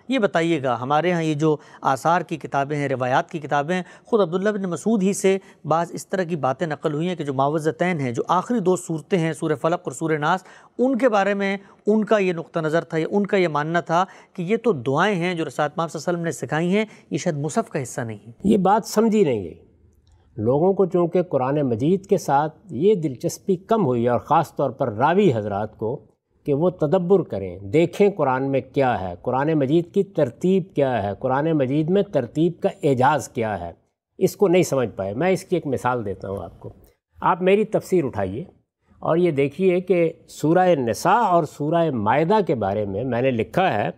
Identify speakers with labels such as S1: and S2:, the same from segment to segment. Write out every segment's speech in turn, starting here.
S1: یہ بتائیے گا، ہمارے ہاں یہ جو آثار کی کتابیں ہیں، روایات کی کتابیں ہیں، خود عبداللہ بن مسعود ہی سے بعض اس طرح کی باتیں نقل ہوئی ہیں کہ جو معوذتین ہیں، جو آخری دو صورتیں ہیں سورہ فلق اور سورہ ناس، ان کے بارے میں ان کا یہ نقطہ نظر تھا، یا ان کا یہ ماننا تھا کہ یہ تو دعائیں ہیں جو رسول پاک صلی اللہ علیہ وسلم نے سکھائی ہیں، یہ شاید مصحف کا حصہ نہیں ہے۔
S2: یہ بات سمجھی نہیں گئی لوگوں کو، چونکہ قرآن مجید کے ساتھ یہ دلچسپی کم ہوئی ہے، اور خاص طور پر راوی حضرات کو، کہ وہ تدبر کریں، دیکھیں قرآن میں کیا ہے، قرآن مجید کی ترتیب کیا ہے، قرآن مجید میں ترتیب کا اعجاز کیا ہے، اس کو نہیں سمجھ پائے۔ میں اس کی ایک مثال دیتا ہوں آپ کو۔ آپ میری تفسیر اٹھائیے اور یہ دیکھیے کہ سورہ نساء اور سورہ مائدہ کے بارے میں نے لکھا ہے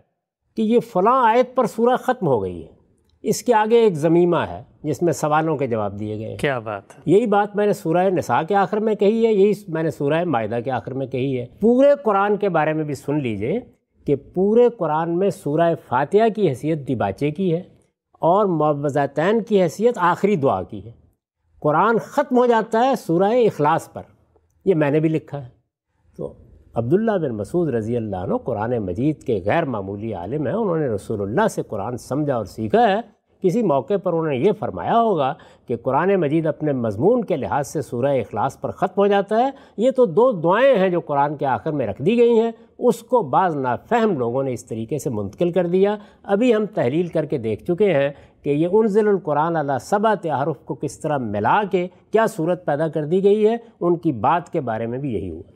S2: کہ یہ فلاں آیت پر سورہ ختم ہو گئی ہے، اس کے آگے ایک ضمیمہ ہے جس میں سوالوں کے جواب دیے گئے ہیں۔
S1: کیا بات ہے!
S2: یہی بات میں نے سورہ نساء کے آخر میں کہی ہے، یہی میں نے سورہ مائدہ کے آخر میں کہی ہے۔ پورے قرآن کے بارے میں بھی سن لیجئے کہ پورے قرآن میں سورہ فاتحہ کی حیثیت دیباچے کی ہے اور معوذتین کی حیثیت آخری دعا کی ہے۔ قرآن ختم ہو جاتا ہے سورہ اخلاص پر، یہ میں نے بھی لکھا ہے۔ تو عبداللہ بن مسعود رضی اللہ عنہ قرآن مجید کے غیر معمولی عالم ہیں، انہوں نے رسول اللہ سے قرآن سمجھا اور سیکھا ہے۔ کسی موقع پر انہوں نے یہ فرمایا ہوگا کہ قرآن مجید اپنے مضمون کے لحاظ سے سورہ اخلاص پر ختم ہو جاتا ہے، یہ تو دو دعائیں ہیں جو قرآن کے آخر میں رکھ دی گئی ہیں، اس کو بعض نافہم لوگوں نے اس طریقے سے منتقل کر دیا۔ ابھی ہم تحلیل کر کے دیکھ چکے ہیں کہ یہ انزل القرآن علی سبعۃ احرف کو کس طرح ملا کے کیا صورت پیدا کر دی گئی ہے، ان کی بات کے بارے میں بھی یہی ہوا۔